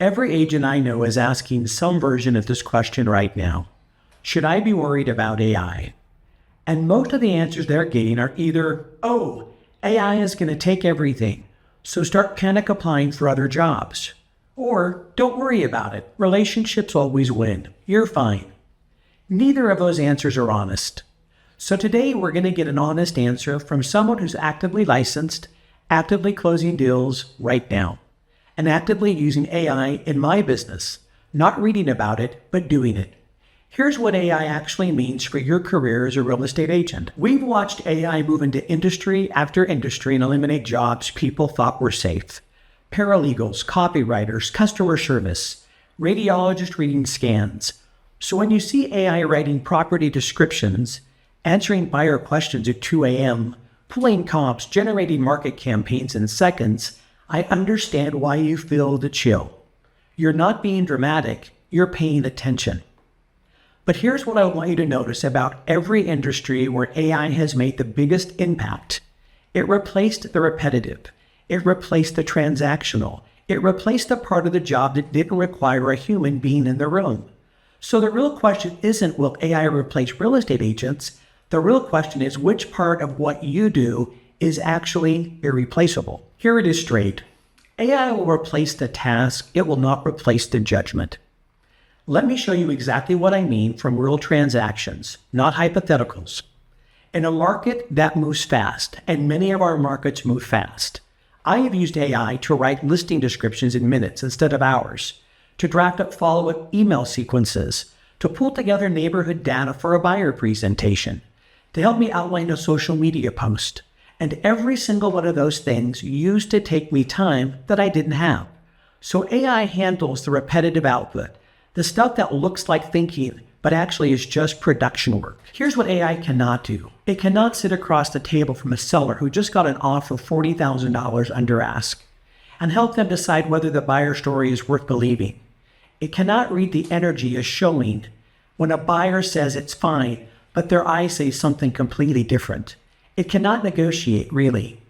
Every agent I know is asking some version of this question right now. Should I be worried about AI? And most of the answers they're getting are either, oh, AI is going to take everything, so start panic applying for other jobs. Or, don't worry about it, relationships always win, you're fine. Neither of those answers are honest. So today we're going to get an honest answer from someone who's actively licensed, actively closing deals right now, and actively using AI in my business, not reading about it, but doing it. Here's what AI actually means for your career as a real estate agent. We've watched AI move into industry after industry and eliminate jobs people thought were safe. Paralegals, copywriters, customer service, radiologists reading scans. So when you see AI writing property descriptions, answering buyer questions at 2 a.m., pulling comps, generating market campaigns in seconds, I understand why you feel the chill. You're not being dramatic, you're paying attention. But here's what I want you to notice about every industry where AI has made the biggest impact. It replaced the repetitive. It replaced the transactional. It replaced the part of the job that didn't require a human being in the room. So the real question isn't, will AI replace real estate agents? The real question is, which part of what you do is actually irreplaceable? Here it is straight. AI will replace the task. It will not replace the judgment. Let me show you exactly what I mean from real transactions, not hypotheticals. In a market that moves fast, and many of our markets move fast, I have used AI to write listing descriptions in minutes instead of hours, to draft up follow-up email sequences, to pull together neighborhood data for a buyer presentation, to help me outline a social media post. And every single one of those things used to take me time that I didn't have. So AI handles the repetitive output, the stuff that looks like thinking, but actually is just production work. Here's what AI cannot do. It cannot sit across the table from a seller who just got an offer of $40,000 under ask and help them decide whether the buyer story is worth believing. It cannot read the energy as showing when a buyer says it's fine, but their eyes say something completely different. It cannot negotiate, really.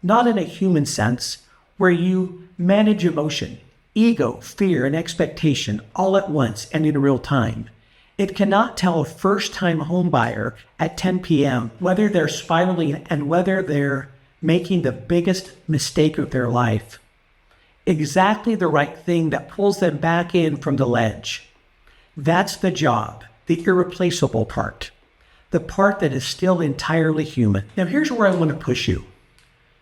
Not in a human sense, where you manage emotion, ego, fear, and expectation all at once and in real time. It cannot tell a first-time home buyer at 10 p.m. whether they're spiraling and whether they're making the biggest mistake of their life. Exactly the right thing that pulls them back in from the ledge. That's the job, the irreplaceable part. The part that is still entirely human. Now here's where I want to push you.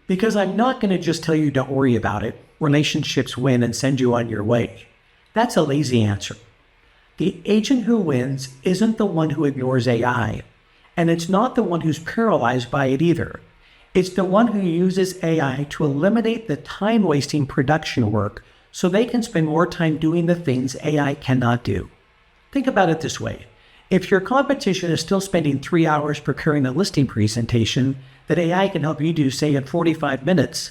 Because I'm not going to just tell you don't worry about it, relationships win and send you on your way. That's a lazy answer. The agent who wins isn't the one who ignores AI, and it's not the one who's paralyzed by it either. It's the one who uses AI to eliminate the time-wasting production work so they can spend more time doing the things AI cannot do. Think about it this way. If your competition is still spending 3 hours preparing a listing presentation that AI can help you do, say, in 45 minutes,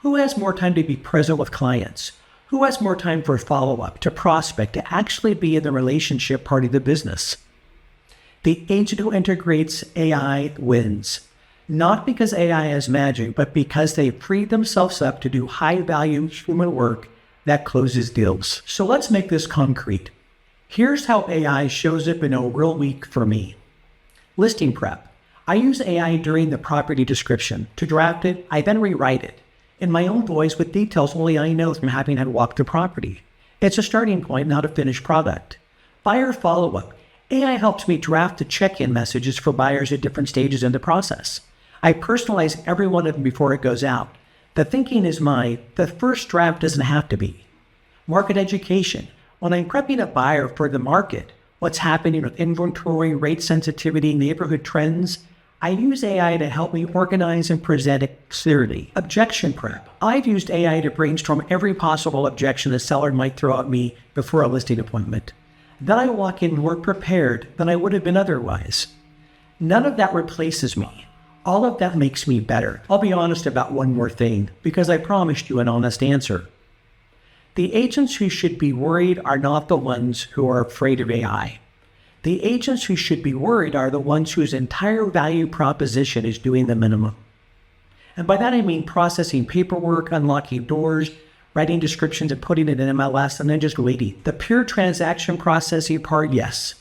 who has more time to be present with clients? Who has more time for follow-up, to prospect, to actually be in the relationship part of the business? The agent who integrates AI wins, not because AI is magic, but because they freed themselves up to do high-value human work that closes deals. So let's make this concrete. Here's how AI shows up in a real week for me. Listing prep. I use AI during the property description. To draft it, I then rewrite it in my own voice with details only I know from having had walked the property. It's a starting point, not a finished product. Buyer follow-up. AI helps me draft the check-in messages for buyers at different stages in the process. I personalize every one of them before it goes out. The thinking is mine. The first draft doesn't have to be. Market education. When I'm prepping a buyer for the market, what's happening with inventory, rate sensitivity, neighborhood trends, I use AI to help me organize and present it clearly. Objection prep. I've used AI to brainstorm every possible objection a seller might throw at me before a listing appointment. Then I walk in more prepared than I would have been otherwise. None of that replaces me. All of that makes me better. I'll be honest about one more thing, because I promised you an honest answer. The agents who should be worried are not the ones who are afraid of AI. The agents who should be worried are the ones whose entire value proposition is doing the minimum. And by that I mean processing paperwork, unlocking doors, writing descriptions and putting it in MLS and then just waiting. The pure transaction processing part, yes.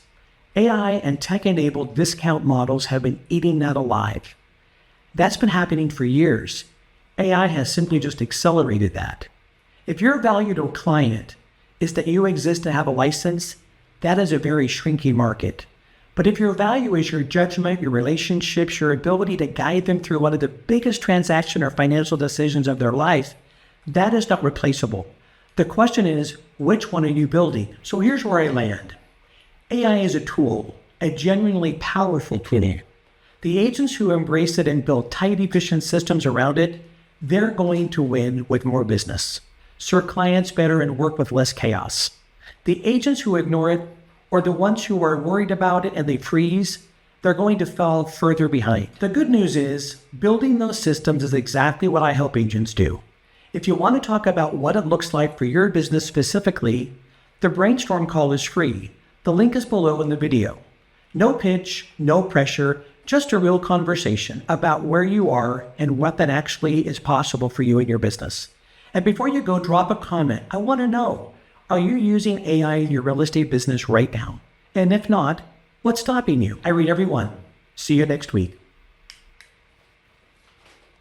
AI and tech-enabled discount models have been eating that alive. That's been happening for years. AI has simply just accelerated that. If your value to a client is that you exist to have a license, that is a very shrinking market. But if your value is your judgment, your relationships, your ability to guide them through one of the biggest transaction or financial decisions of their life, that is not replaceable. The question is, which one are you building? So here's where I land. AI is a tool, a genuinely powerful tool. The agents who embrace it and build tight, efficient systems around it, they're going to win with more business, serve clients better, and work with less chaos. The agents who ignore it, or the ones who are worried about it and they freeze, they're going to fall further behind. The good news is, building those systems is exactly what I help agents do. If you want to talk about what it looks like for your business specifically, the Brainstorm Call is free. The link is below in the video. No pitch, no pressure, just a real conversation about where you are and what that actually is possible for you in your business. And before you go, drop a comment. I want to know, are you using AI in your real estate business right now? And if not, what's stopping you? I read every one. See you next week.